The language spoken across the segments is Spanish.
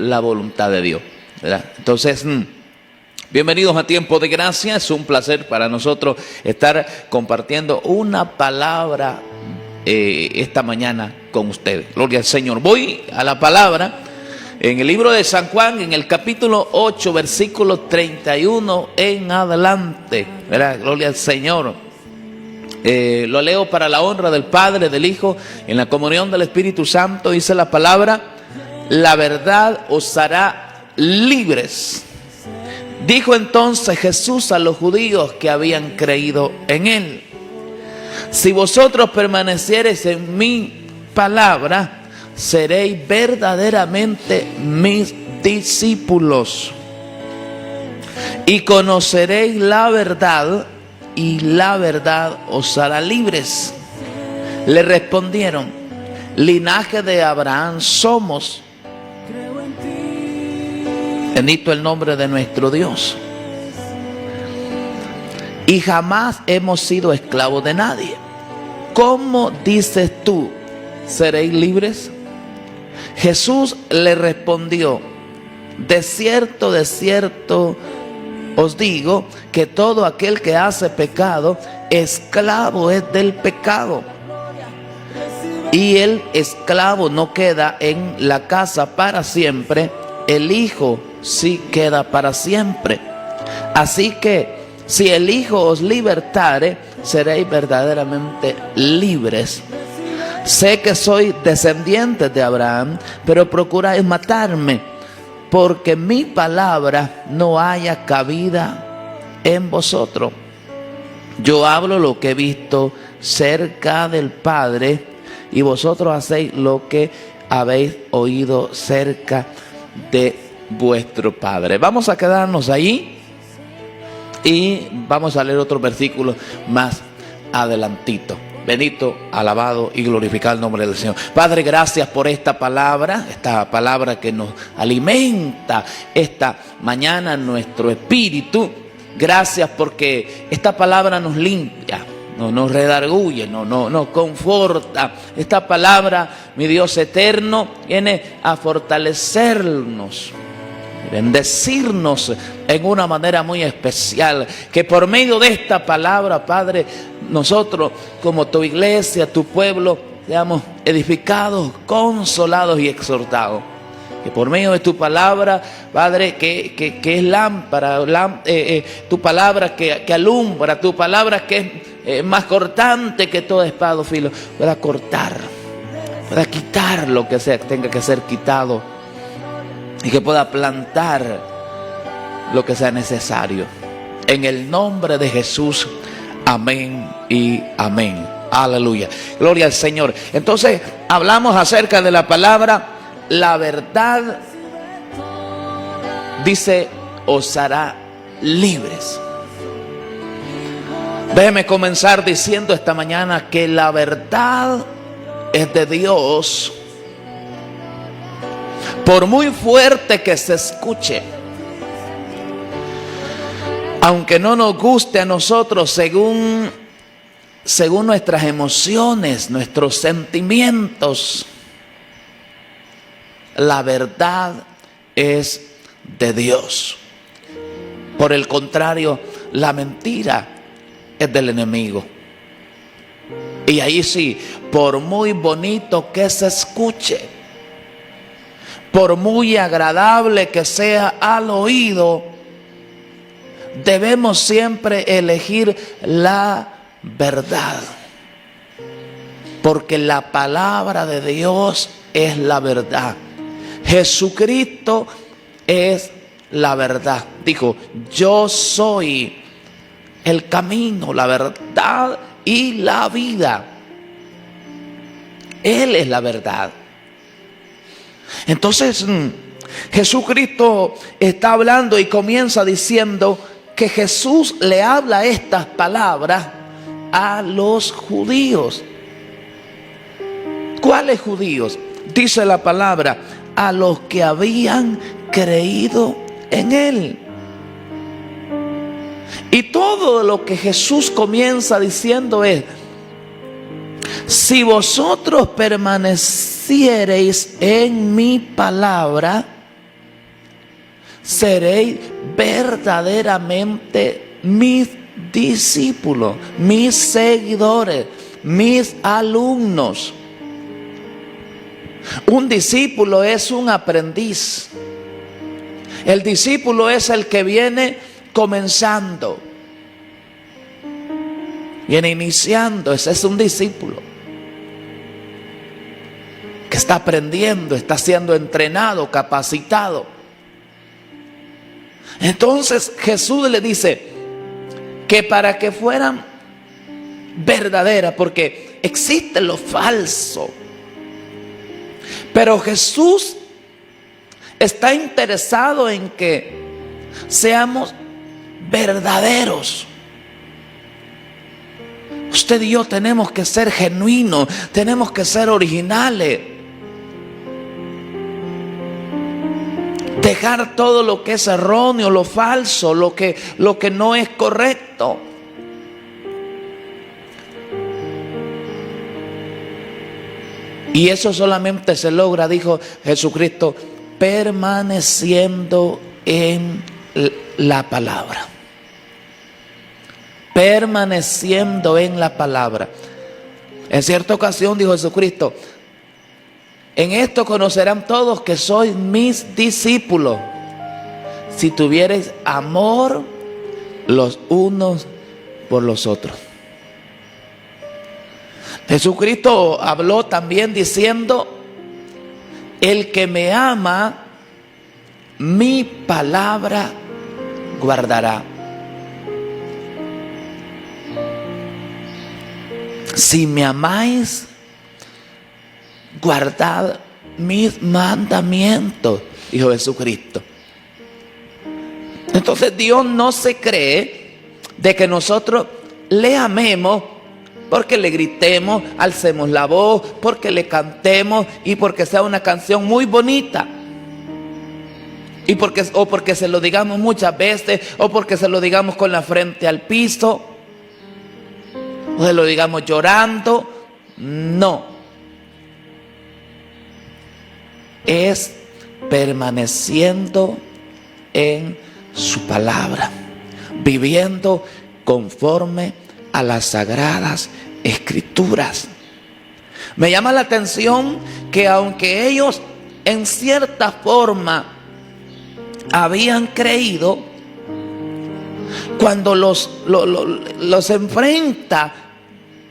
la voluntad de Dios, ¿verdad? Entonces, bienvenidos a Tiempo de Gracia. Es un placer para nosotros estar compartiendo una palabra esta mañana con ustedes. Gloria al Señor. Voy a la palabra en el libro de San Juan, en el capítulo 8, versículo 31 en adelante, ¿verdad? Gloria al Señor. Lo leo para la honra del Padre, del Hijo, en la comunión del Espíritu Santo. Dice la palabra: la verdad os hará libres. Dijo entonces Jesús a los judíos que habían creído en él: si vosotros permaneciereis en mi palabra, seréis verdaderamente mis discípulos, y conoceréis la verdad, y la verdad os hará libres. Le respondieron: linaje de Abraham somos. Bendito el nombre de nuestro Dios. Y jamás hemos sido esclavos de nadie. ¿Cómo dices tú, seréis libres? Jesús le respondió: de cierto os digo que todo aquel que hace pecado, esclavo es del pecado. Y el esclavo no queda en la casa para siempre, el Hijo sí queda para siempre. Así que si el Hijo os libertare, seréis verdaderamente libres. Sé que soy descendiente de Abraham, pero procuráis matarme, porque mi palabra no haya cabida en vosotros. Yo hablo lo que he visto cerca del Padre, y vosotros hacéis lo que habéis oído cerca de vuestro Padre. Vamos a quedarnos ahí y vamos a leer otro versículo más adelantito. Bendito, alabado y glorificado el nombre del Señor. Padre, gracias por esta palabra que nos alimenta esta mañana nuestro espíritu. Gracias porque esta palabra nos limpia, nos redarguye, nos conforta. Esta palabra, mi Dios eterno, viene a fortalecernos, bendecirnos en una manera muy especial. Que por medio de esta palabra, Padre, nosotros como tu iglesia, tu pueblo, seamos edificados, consolados y exhortados. Que por medio de tu palabra, Padre, que es lámpara, tu palabra que alumbra, tu palabra que es más cortante que toda espada o filo, pueda cortar, pueda quitar lo que sea, tenga que ser quitado, y que pueda plantar lo que sea necesario. En el nombre de Jesús, amén y amén. Aleluya. Gloria al Señor. Entonces, hablamos acerca de la palabra. La verdad, dice, os hará libres. Déjeme comenzar diciendo esta mañana que la verdad es de Dios. Por muy fuerte que se escuche, aunque no nos guste a nosotros según nuestras emociones, nuestros sentimientos, la verdad es de Dios. Por el contrario, la mentira es del enemigo. Y ahí sí, por muy bonito que se escuche, por muy agradable que sea al oído, debemos siempre elegir la verdad. Porque la palabra de Dios es la verdad. Jesucristo es la verdad. Dijo: yo soy el camino, la verdad y la vida. Él es la verdad. Entonces, Jesucristo está hablando y comienza diciendo que Jesús le habla estas palabras a los judíos. ¿Cuáles judíos? Dice la palabra: a los que habían creído en él. Y todo lo que Jesús comienza diciendo es: si vosotros permaneciereis en mi palabra, seréis verdaderamente mis discípulos, mis seguidores, mis alumnos. Un discípulo es un aprendiz. El discípulo es el que viene comenzando, viene iniciando. Ese es un discípulo que está aprendiendo, está siendo entrenado, capacitado. Entonces Jesús le dice que para que fueran verdaderas, porque existe lo falso, pero Jesús está interesado en que seamos verdaderos. Usted y yo tenemos que ser genuinos, tenemos que ser originales. Dejar todo lo que es erróneo, lo falso, lo que no es correcto. Y eso solamente se logra, dijo Jesucristo, permaneciendo en la palabra. Permaneciendo en la palabra. En cierta ocasión dijo Jesucristo: en esto conocerán todos que sois mis discípulos, si tuviereis amor los unos por los otros. Jesucristo habló también diciendo: el que me ama, mi palabra guardará. Si me amáis, guardad mis mandamientos, dijo Jesucristo. Entonces Dios no se cree de que nosotros le amemos porque le gritemos, alcemos la voz, porque le cantemos y porque sea una canción muy bonita. Y porque se lo digamos muchas veces, o porque se lo digamos con la frente al piso, o se lo digamos llorando. No. Es permaneciendo en su palabra, viviendo conforme a las sagradas escrituras. Me llama la atención que aunque ellos en cierta forma habían creído, cuando los enfrenta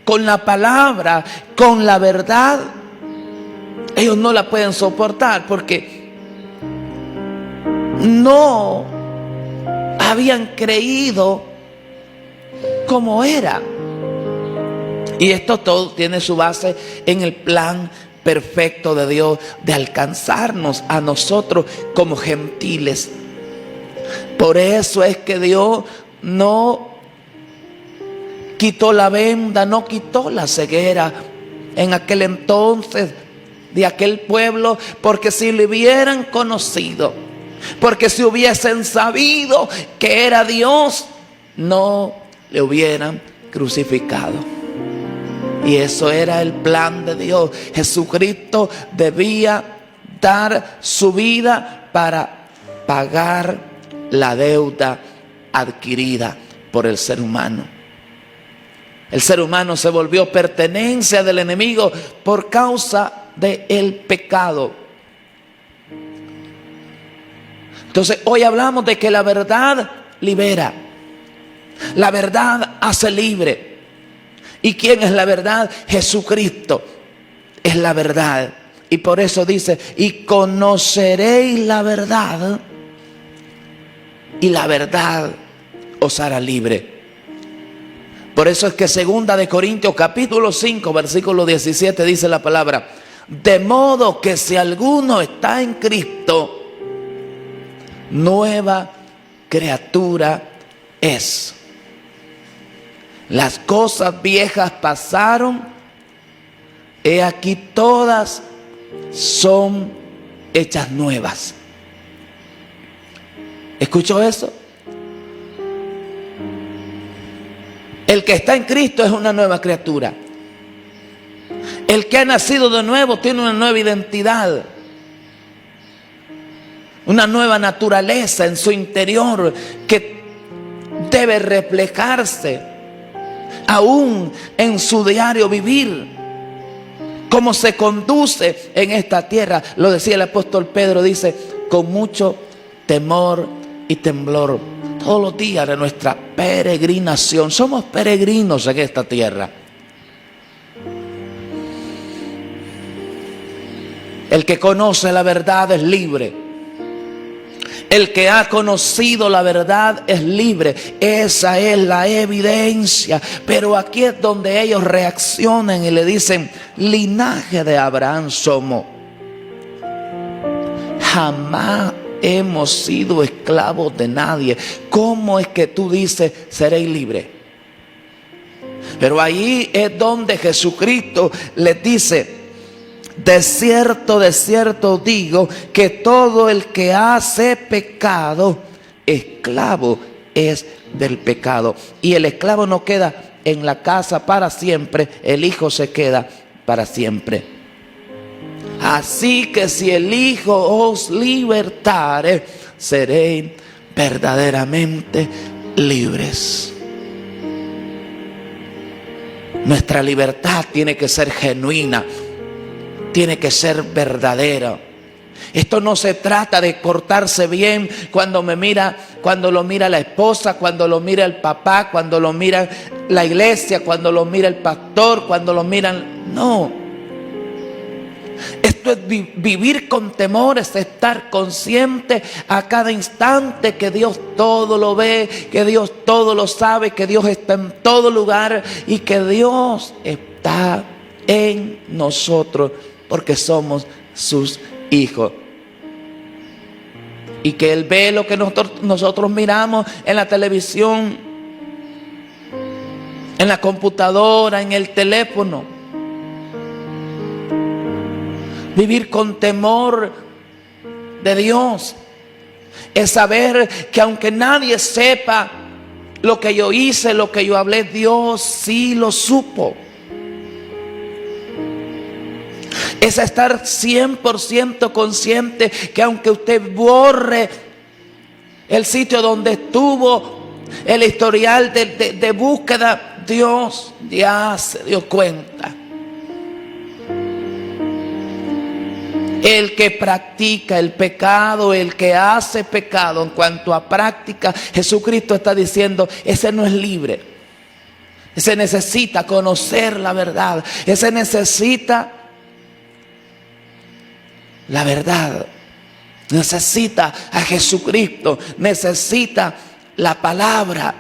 con la palabra, con la verdad, ellos no la pueden soportar porque no habían creído como era. Y esto todo tiene su base en el plan perfecto de Dios de alcanzarnos a nosotros como gentiles. Por eso es que Dios no quitó la venda, no quitó la ceguera en aquel entonces de aquel pueblo, porque si le hubieran conocido, porque si hubiesen sabido que era Dios, no le hubieran crucificado. Y eso era el plan de Dios. Jesucristo debía dar su vida para pagar la deuda adquirida por el ser humano. El ser humano se volvió pertenencia del enemigo por causa del pecado. Entonces hoy hablamos de que la verdad libera, la verdad hace libre. ¿Y quién es la verdad? Jesucristo es la verdad. Y por eso dice: y conoceréis la verdad, y la verdad os hará libre. Por eso es que 2 Corintios capítulo 5 versículo 17 dice la palabra: de modo que si alguno está en Cristo, nueva criatura es. Las cosas viejas pasaron, he aquí todas son hechas nuevas. ¿Escuchó eso? El que está en Cristo es una nueva criatura. El que ha nacido de nuevo tiene una nueva identidad. una nueva naturaleza en su interior que debe reflejarse aún en su diario vivir. Cómo se conduce en esta tierra, lo decía el apóstol Pedro, dice, con mucho temor y temblor. Todos los días de nuestra peregrinación, somos peregrinos en esta tierra. El que conoce la verdad es libre. El que ha conocido la verdad es libre. Esa es la evidencia. Pero aquí es donde ellos reaccionan y le dicen, linaje de Abraham somos. Jamás hemos sido esclavos de nadie. ¿Cómo es que tú dices, seréis libres? Pero ahí es donde Jesucristo les dice, de cierto digo que todo el que hace pecado, esclavo es del pecado. Y el esclavo no queda en la casa para siempre, el hijo se queda para siempre. Así que si el Hijo os libertare, seréis verdaderamente libres. Nuestra libertad tiene que ser genuina. Tiene que ser verdadero. Esto no se trata de portarse bien cuando lo mira la esposa, cuando lo mira el papá, cuando lo mira la iglesia, cuando lo mira el pastor, cuando lo miran. No. Esto es vivir con temor, es estar consciente a cada instante que Dios todo lo ve, que Dios todo lo sabe, que Dios está en todo lugar y que Dios está en nosotros. Porque somos sus hijos. Y que Él ve lo que nosotros miramos en la televisión, en la computadora, en el teléfono. Vivir con temor de Dios es saber que aunque nadie sepa lo que yo hice, lo que yo hablé, Dios sí lo supo. Es estar 100% consciente que aunque usted borre el sitio donde estuvo, el historial de búsqueda, Dios ya se dio cuenta. El que practica el pecado, el que hace pecado en cuanto a práctica, Jesucristo está diciendo, ese no es libre. Ese necesita conocer la verdad. Ese necesita la verdad, necesita a Jesucristo, necesita la palabra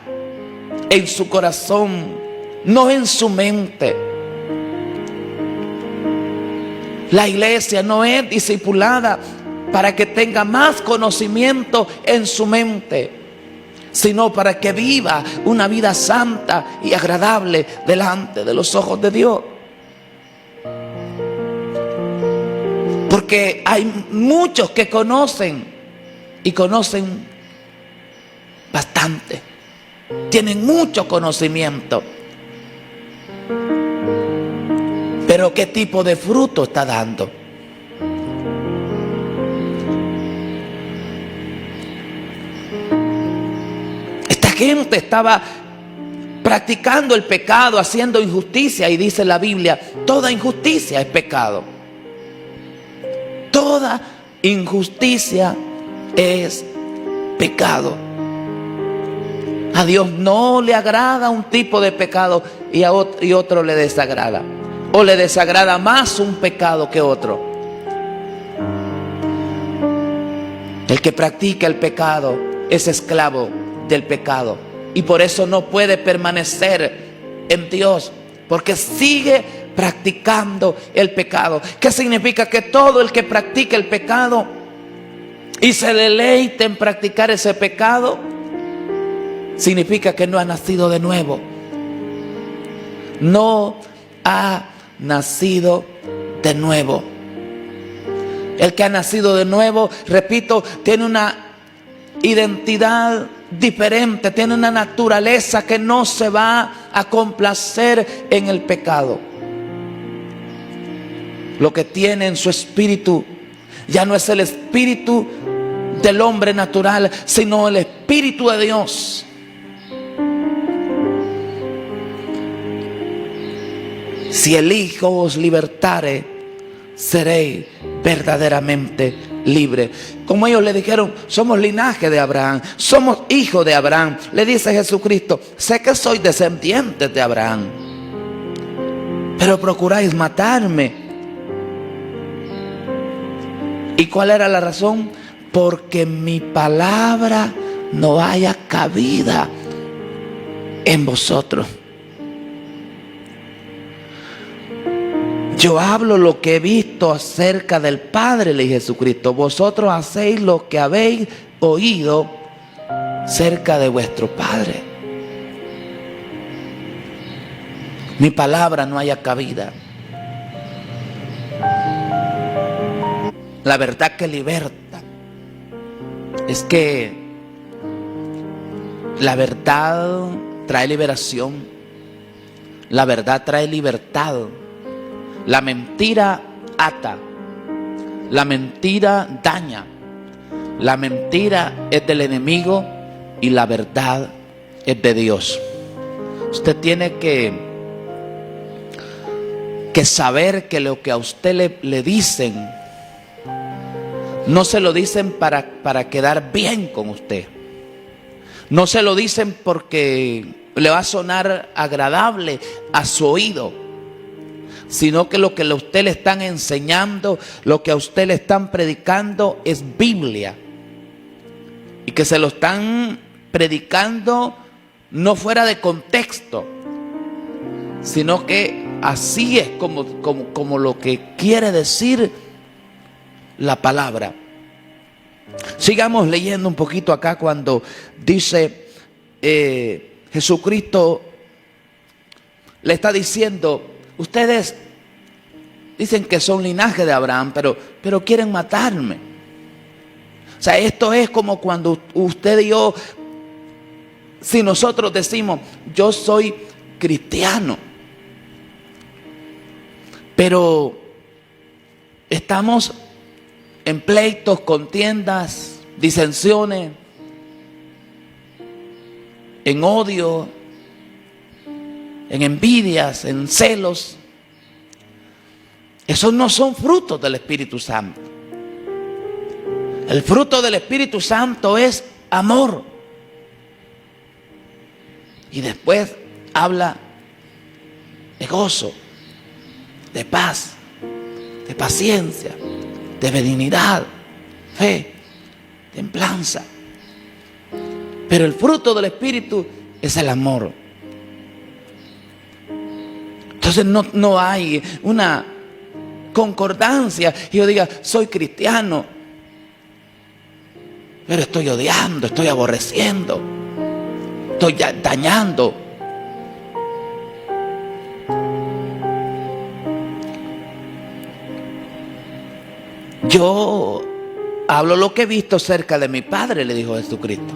en su corazón, no en su mente. La iglesia no es discipulada para que tenga más conocimiento en su mente, sino para que viva una vida santa y agradable delante de los ojos de Dios. Porque hay muchos que conocen y conocen bastante. Tienen mucho conocimiento. Pero ¿qué tipo de fruto está dando? Esta gente estaba practicando el pecado, haciendo injusticia, y dice la Biblia, toda injusticia es pecado. Toda injusticia es pecado. A Dios no le agrada un tipo de pecado y otro le desagrada. O le desagrada más un pecado que otro. El que practica el pecado es esclavo del pecado. Y por eso no puede permanecer en Dios. Porque sigue practicando el pecado. ¿Qué significa? Que todo el que practica el pecado y se deleita en practicar ese pecado, significa que no ha nacido de nuevo. No ha nacido de nuevo. El que ha nacido de nuevo, repito, tiene una identidad diferente, tiene una naturaleza que no se va a complacer en el pecado. Lo que tiene en su espíritu ya no es el espíritu del hombre natural, sino el Espíritu de Dios. Si el Hijo os libertare, seréis verdaderamente libres. Como ellos le dijeron, somos linaje de Abraham, somos hijos de Abraham. Le dice Jesucristo, sé que sois descendientes de Abraham, pero procuráis matarme. ¿Y cuál era la razón? Porque mi palabra no haya cabida en vosotros. Yo hablo lo que he visto acerca del Padre, le dijo Jesucristo. Vosotros hacéis lo que habéis oído cerca de vuestro Padre. Mi palabra no haya cabida. La verdad que liberta es que la verdad trae liberación. La verdad trae libertad. La mentira ata, la mentira daña, la mentira es del enemigo y la verdad es de Dios. Usted tiene que saber que lo que a usted le dicen, no se lo dicen para quedar bien con usted. No se lo dicen porque le va a sonar agradable a su oído, sino que lo que a usted le están enseñando, lo que a usted le están predicando es Biblia. Y que se lo están predicando no fuera de contexto, sino que así es como lo que quiere decir la palabra. Sigamos leyendo un poquito acá cuando dice Jesucristo le está diciendo, ustedes dicen que son linaje de Abraham, pero quieren matarme. O sea, esto es como cuando usted y yo, si nosotros decimos, yo soy cristiano, pero estamos en pleitos, contiendas, disensiones, en odio, en envidias, en celos. Esos no son frutos del Espíritu Santo. El fruto del Espíritu Santo es amor. Y después habla de gozo, de paz, de paciencia, de benignidad, fe, templanza. Pero el fruto del Espíritu es el amor. Entonces no hay una concordancia y yo diga, soy cristiano, pero estoy odiando, estoy aborreciendo, estoy dañando. Yo hablo lo que he visto cerca de mi Padre, le dijo Jesucristo.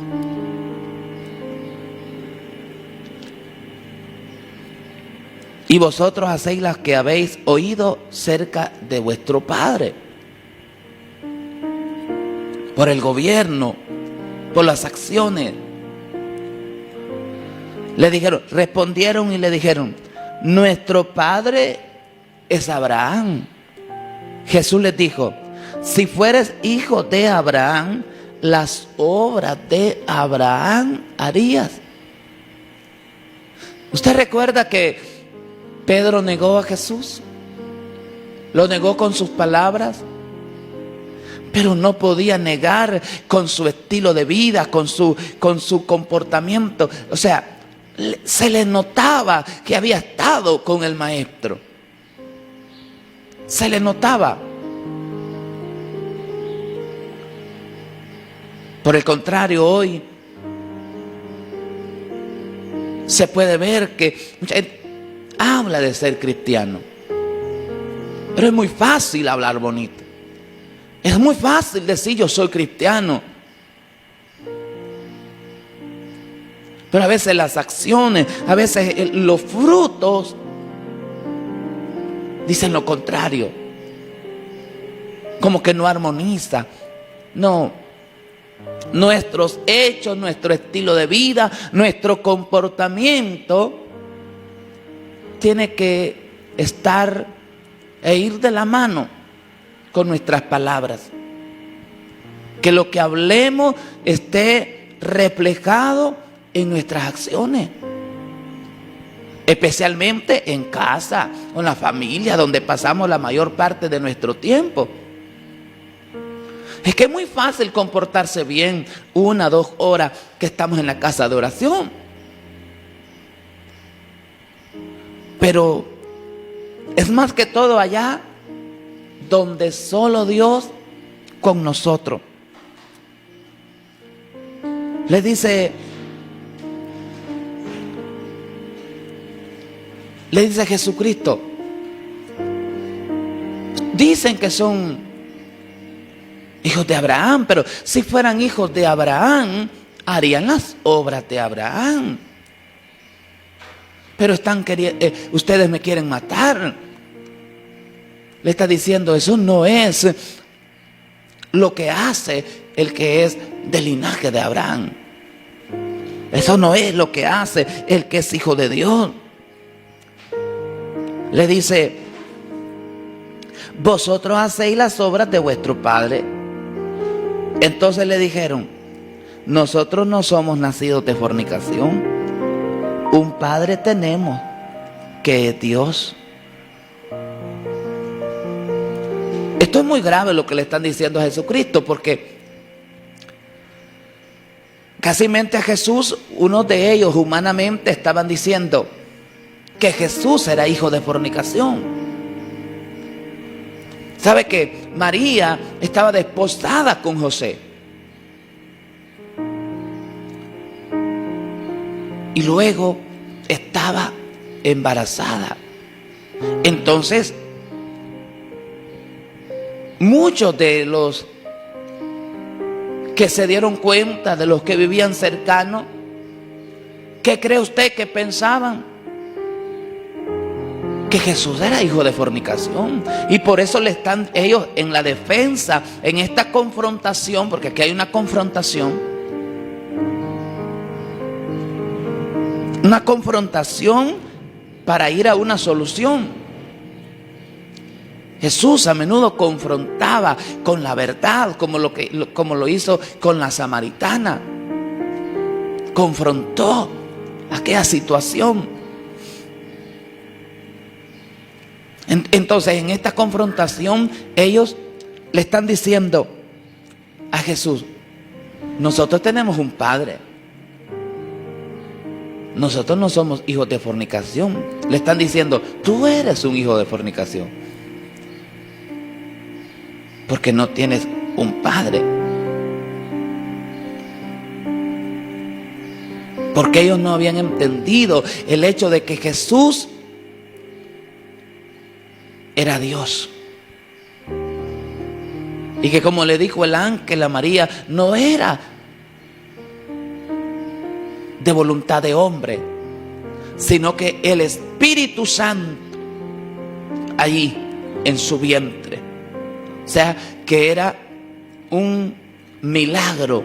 Y vosotros hacéis las que habéis oído cerca de vuestro Padre. Por el gobierno, por las acciones. Le dijeron, respondieron y le dijeron, nuestro Padre es Abraham. Jesús les dijo, si fueres hijo de Abraham, las obras de Abraham harías. ¿Usted recuerda que Pedro negó a Jesús? Lo negó con sus palabras, pero no podía negar con su estilo de vida, con su comportamiento. O sea, se le notaba que había estado con el Maestro. Se le notaba. Por el contrario, hoy se puede ver que mucha gente habla de ser cristiano, pero es muy fácil hablar bonito. Es muy fácil decir yo soy cristiano, pero a veces las acciones, a veces los frutos dicen lo contrario, como que no armoniza. No, nuestros hechos, nuestro estilo de vida, nuestro comportamiento tiene que estar e ir de la mano con nuestras palabras. Que lo que hablemos esté reflejado en nuestras acciones. Especialmente en casa, con la familia, donde pasamos la mayor parte de nuestro tiempo. Es que es muy fácil comportarse bien 1 o 2 horas que estamos en la casa de oración. Pero es más que todo allá donde solo Dios con nosotros. Le dice Jesucristo, dicen que son hijos de Abraham, pero si fueran hijos de Abraham, harían las obras de Abraham. Pero ustedes me quieren matar. Le está diciendo, eso no es lo que hace el que es del linaje de Abraham. Eso no es lo que hace el que es hijo de Dios. Le dice, vosotros hacéis las obras de vuestro padre. Entonces le dijeron, nosotros no somos nacidos de fornicación. Un padre tenemos, que es Dios. Esto es muy grave lo que le están diciendo a Jesucristo, porque casi mente a Jesús, uno de ellos humanamente estaban diciendo que Jesús era hijo de fornicación. ¿Sabe que María estaba desposada con José? Y luego estaba embarazada. Entonces, muchos de los que se dieron cuenta, de los que vivían cercanos, ¿qué cree usted que pensaban? Que Jesús era hijo de fornicación. Y por eso le están ellos en la defensa, en esta confrontación, porque aquí hay una confrontación. Una confrontación para ir a una solución. Jesús a menudo confrontaba con la verdad, como lo hizo con la samaritana. Confrontó aquella situación. Entonces, en esta confrontación, ellos le están diciendo a Jesús, nosotros tenemos un padre. Nosotros no somos hijos de fornicación. Le están diciendo, tú eres un hijo de fornicación, porque no tienes un padre. Porque ellos no habían entendido el hecho de que Jesús era Dios. Y que, como le dijo el ángel a María, no era de voluntad de hombre, sino que el Espíritu Santo allí en su vientre. O sea, que era un milagro,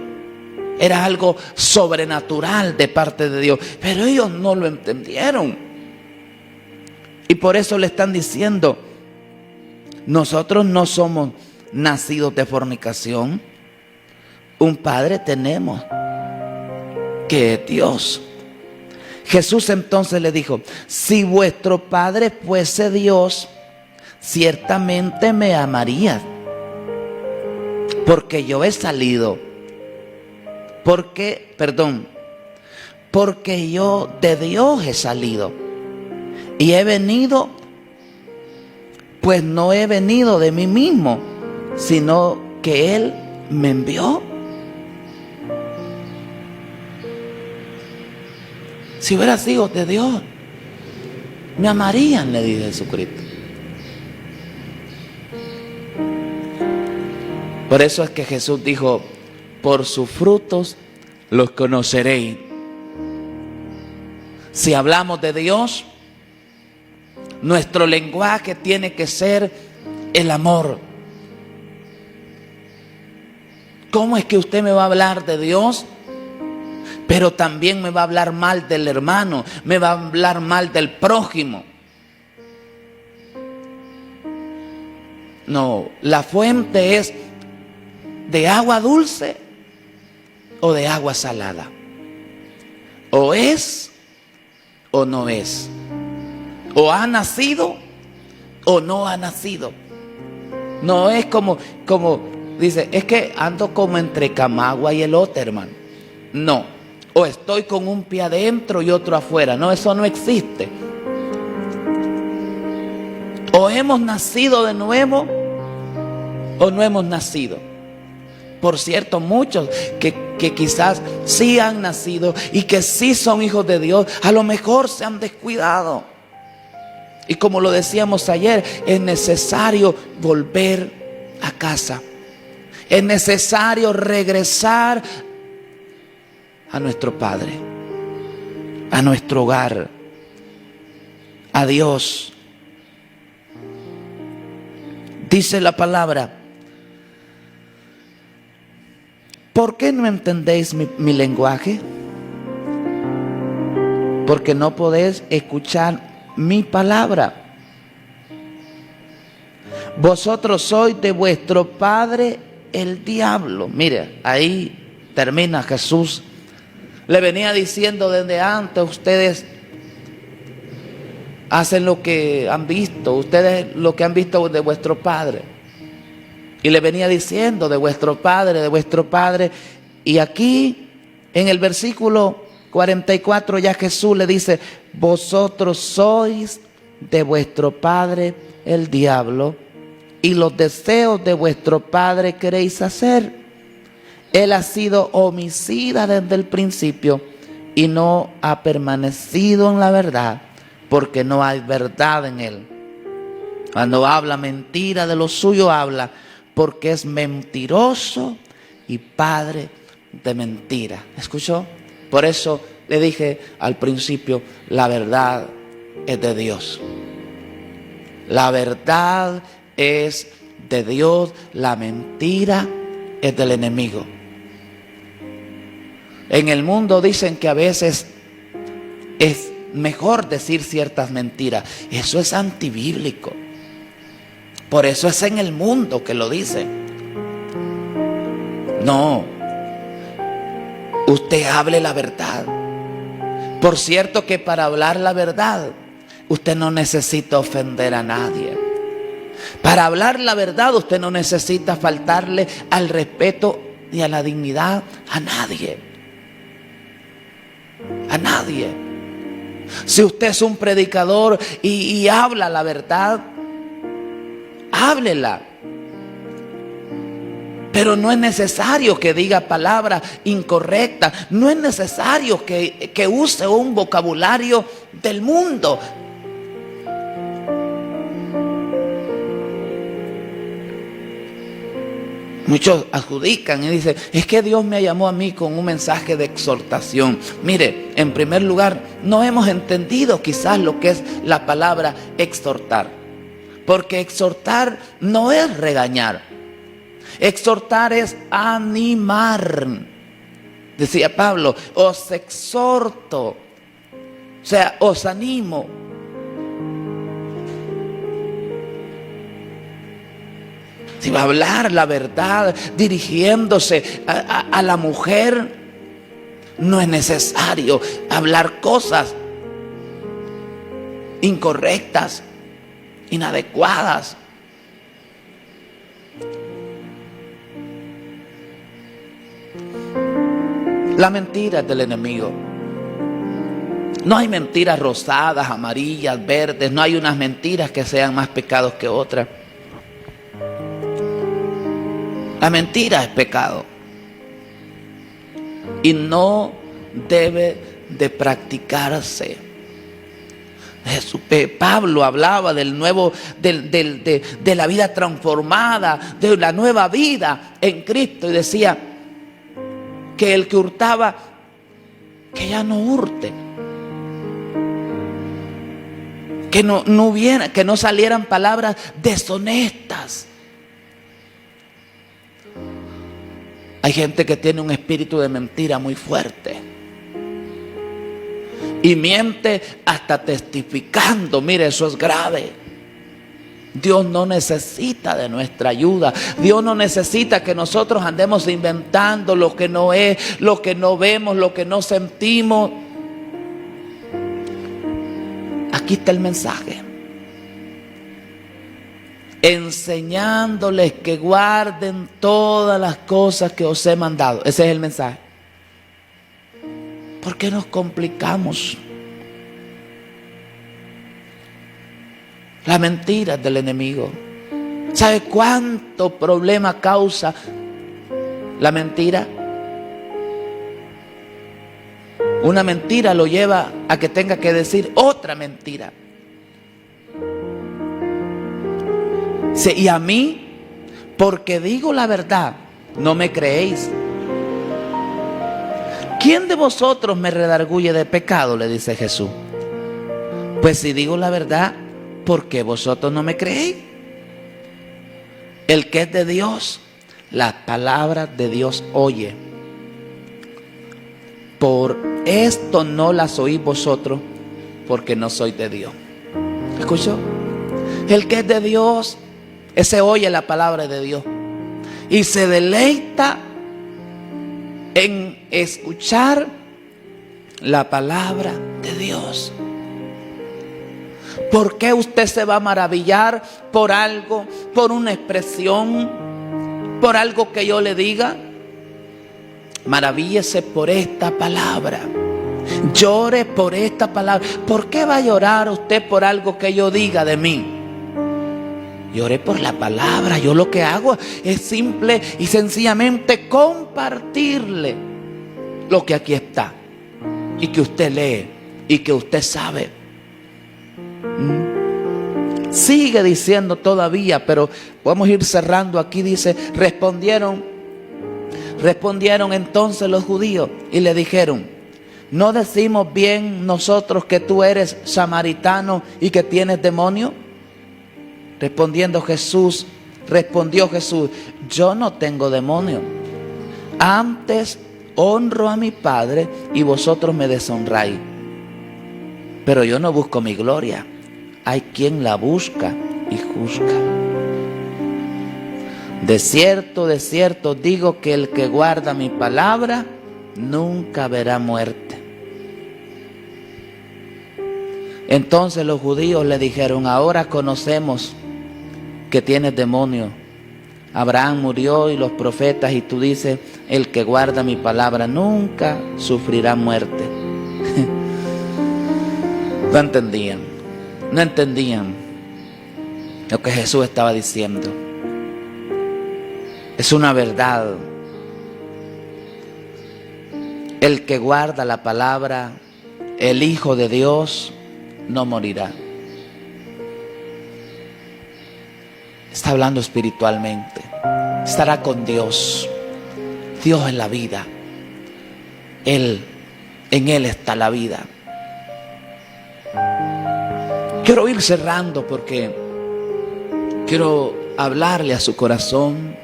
era algo sobrenatural de parte de Dios. Pero ellos no lo entendieron. Y por eso le están diciendo, nosotros no somos nacidos de fornicación. Un padre tenemos, que es Dios. Jesús entonces le dijo, si vuestro padre fuese Dios, ciertamente me amarías, porque yo he salido, porque yo de Dios he salido y he venido, pues no he venido de mí mismo, sino que Él me envió. Si hubiera sido de Dios, me amarían, le dijo Jesucristo. Por eso es que Jesús dijo, por sus frutos los conoceréis. Si hablamos de Dios, nuestro lenguaje tiene que ser el amor. ¿cómo es que usted me va a hablar de Dios? Pero también me va a hablar mal del hermano, me va a hablar mal del prójimo. No, la fuente es de agua dulce o de agua salada. O es o no es. O ha nacido o no ha nacido. No es como dice, es que ando como entre Camagua y elote, hermano. No, o estoy con un pie adentro y otro afuera. No, eso no existe. O hemos nacido de nuevo o no hemos nacido. Por cierto, muchos que quizás sí han nacido y que sí son hijos de Dios, a lo mejor se han descuidado. Y como lo decíamos ayer, es necesario volver a casa. Es necesario regresar a nuestro Padre, a nuestro hogar, a Dios. Dice la palabra: ¿por qué no entendéis mi lenguaje? Porque no podéis escuchar mi palabra. Vosotros sois de vuestro padre el diablo. Mire, ahí termina Jesús. Le venía diciendo desde antes: ustedes hacen lo que han visto, ustedes lo que han visto de vuestro padre. Y le venía diciendo de vuestro padre. Y aquí en el versículo 44 ya Jesús le dice: vosotros sois de vuestro padre el diablo, y los deseos de vuestro padre queréis hacer. Él ha sido homicida desde el principio y no ha permanecido en la verdad, porque no hay verdad en él. Cuando habla mentira, de lo suyo habla, porque es mentiroso y padre de mentira. ¿Escuchó? Por eso le dije al principio, la verdad es de Dios. La verdad es de Dios, la mentira es del enemigo. En el mundo dicen que a veces es mejor decir ciertas mentiras. Eso es antibíblico. Por eso es en el mundo que lo dicen. No, usted hable la verdad. Por cierto que para hablar la verdad, usted no necesita ofender a nadie. Para hablar la verdad, usted no necesita faltarle al respeto ni a la dignidad a nadie. A nadie. Si usted es un predicador y habla la verdad, háblela. Pero no es necesario que diga palabras incorrectas. No es necesario que use un vocabulario del mundo. Muchos adjudican y dicen: es que Dios me llamó a mí con un mensaje de exhortación. Mire, en primer lugar, no hemos entendido quizás lo que es la palabra exhortar. Porque exhortar no es regañar. Exhortar es animar. Decía Pablo: os exhorto. O sea, os animo. Si va a hablar la verdad dirigiéndose a la mujer, no es necesario hablar cosas incorrectas, inadecuadas. La mentira es del enemigo. No hay mentiras rosadas, amarillas, verdes. No hay unas mentiras que sean más pecados que otras. La mentira es pecado y no debe de practicarse. Pablo hablaba del nuevo, de la vida transformada, de la nueva vida en Cristo, y decía que el que hurtaba, que ya no hurte, que no salieran palabras deshonestas. Hay gente que tiene un espíritu de mentira muy fuerte. Y miente hasta testificando. Mire, eso es grave. Dios no necesita de nuestra ayuda. Dios no necesita que nosotros andemos inventando lo que no es, lo que no vemos, lo que no sentimos. Aquí está el mensaje. Enseñándoles que guarden todas las cosas que os he mandado. Ese es el mensaje. ¿Por qué nos complicamos? Las mentiras del enemigo. ¿Sabe cuánto problema causa la mentira? Una mentira lo lleva a que tenga que decir otra mentira. Sí, y a mí, porque digo la verdad, no me creéis. ¿Quién de vosotros me redarguye de pecado?, le dice Jesús. Pues si digo la verdad, ¿por qué vosotros no me creéis? El que es de Dios, las palabras de Dios oye. Por esto no las oís vosotros, porque no sois de Dios. ¿Escuchó? El que es de Dios, ese oye la palabra de Dios y se deleita en escuchar la palabra de Dios. ¿Por qué usted se va a maravillar por algo, por una expresión, por algo que yo le diga? Maravíllese por esta palabra. Llore por esta palabra. ¿Por qué va a llorar usted por algo que yo diga de mí? Lloré por la palabra. Yo lo que hago es simple y sencillamente compartirle lo que aquí está y que usted lee y que usted sabe. Sigue diciendo todavía, pero vamos a ir cerrando aquí. Dice, respondieron entonces los judíos y le dijeron, ¿no decimos bien nosotros que tú eres samaritano y que tienes demonio? Respondió Jesús, yo no tengo demonio. Antes honro a mi Padre y vosotros me deshonráis. Pero yo no busco mi gloria. Hay quien la busca y juzga. De cierto digo que el que guarda mi palabra nunca verá muerte. Entonces los judíos le dijeron, ahora conocemos que tienes demonio. Abraham murió y los profetas, y tú dices, el que guarda mi palabra nunca sufrirá muerte. No entendían lo que Jesús estaba diciendo. Es una verdad. El que guarda la palabra, el Hijo de Dios, no morirá. Está hablando espiritualmente. Estará con Dios. Dios es la vida. En Él está la vida. Quiero ir cerrando porque quiero hablarle a su corazón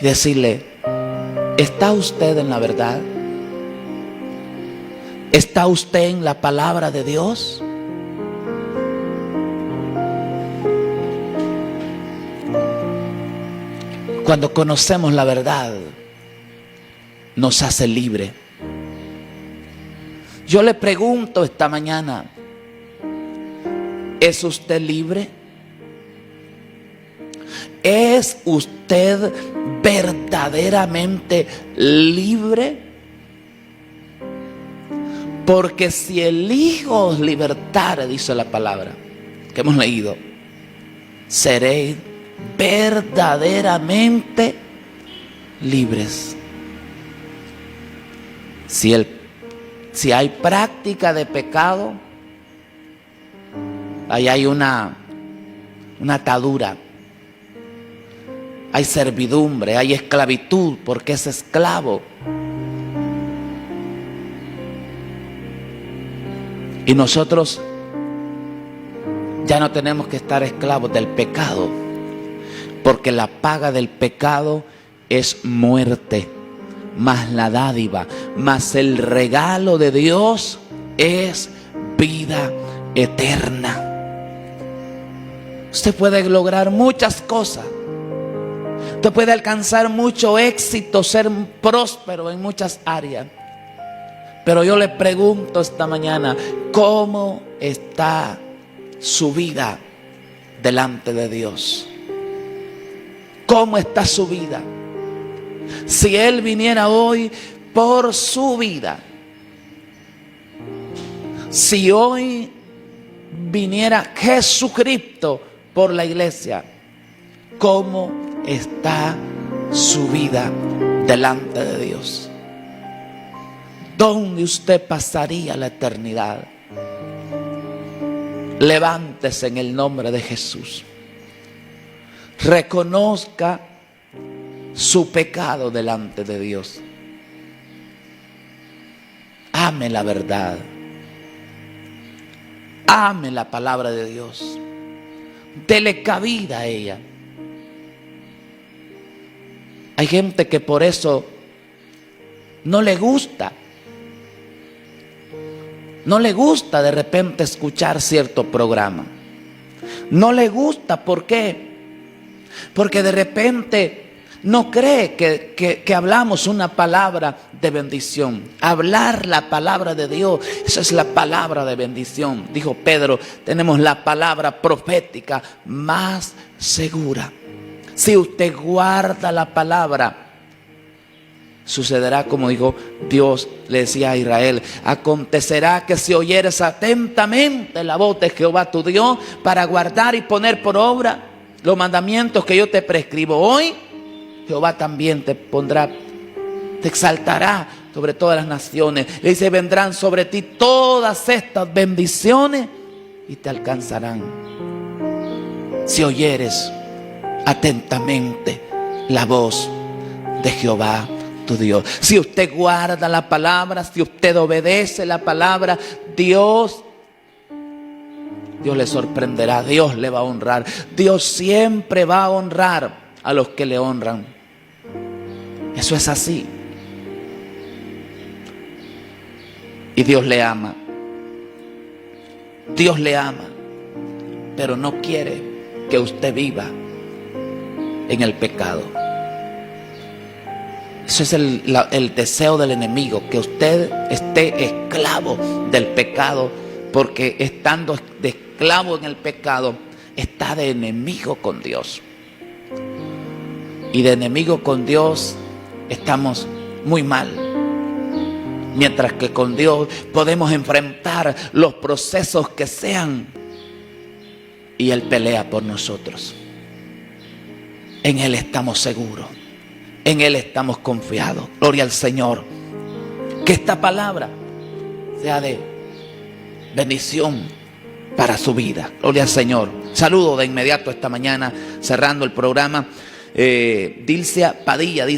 y decirle, ¿está usted en la verdad? ¿Está usted en la palabra de Dios? Cuando conocemos la verdad, nos hace libre. Yo le pregunto esta mañana, ¿es usted libre? ¿Es usted verdaderamente libre? Porque si el Hijo os libertare, dice la palabra que hemos leído, seréis verdaderamente libres. Si hay práctica de pecado, ahí hay una atadura, hay servidumbre, hay esclavitud, porque es esclavo. Y nosotros ya no tenemos que estar esclavos del pecado, porque la paga del pecado es muerte, mas la dádiva, mas el regalo de Dios es vida eterna. Usted puede lograr muchas cosas. Usted puede alcanzar mucho éxito, ser próspero en muchas áreas. Pero yo le pregunto esta mañana, ¿cómo está su vida delante de Dios? ¿Cómo está su vida? Si Él viniera hoy por su vida, si hoy viniera Jesucristo por la iglesia, ¿cómo está su vida delante de Dios? ¿Dónde usted pasaría la eternidad? Levántese en el nombre de Jesús. Reconozca su pecado delante de Dios. Ame la verdad. Ame la palabra de Dios. Dele cabida a ella. Hay gente que por eso no le gusta. No le gusta de repente escuchar cierto programa. No le gusta, ¿por qué? Porque de repente no cree que hablamos una palabra de bendición. Hablar la palabra de Dios, esa es la palabra de bendición. Dijo Pedro, tenemos la palabra profética más segura. Si usted guarda la palabra, sucederá como dijo Dios, le decía a Israel: acontecerá que si oyeres atentamente la voz de Jehová tu Dios para guardar y poner por obra los mandamientos que yo te prescribo hoy, Jehová también te pondrá, te exaltará sobre todas las naciones. Le dice: vendrán sobre ti todas estas bendiciones y te alcanzarán si oyeres atentamente la voz de Jehová tu Dios. Si usted guarda la palabra, si usted obedece la palabra, Dios le sorprenderá, Dios le va a honrar. Dios siempre va a honrar a los que le honran. Eso es así. Y Dios le ama. Dios le ama, pero no quiere que usted viva en el pecado. Eso es el deseo del enemigo, que usted esté esclavo del pecado, porque estando de esclavo en el pecado, está de enemigo con Dios. Y de enemigo con Dios estamos muy mal. Mientras que con Dios podemos enfrentar los procesos que sean, y Él pelea por nosotros. En Él estamos seguros. En Él estamos confiados. Gloria al Señor. Que esta palabra sea de bendición para su vida. Gloria al Señor. Saludo de inmediato esta mañana, cerrando el programa. Dilcia Padilla dice: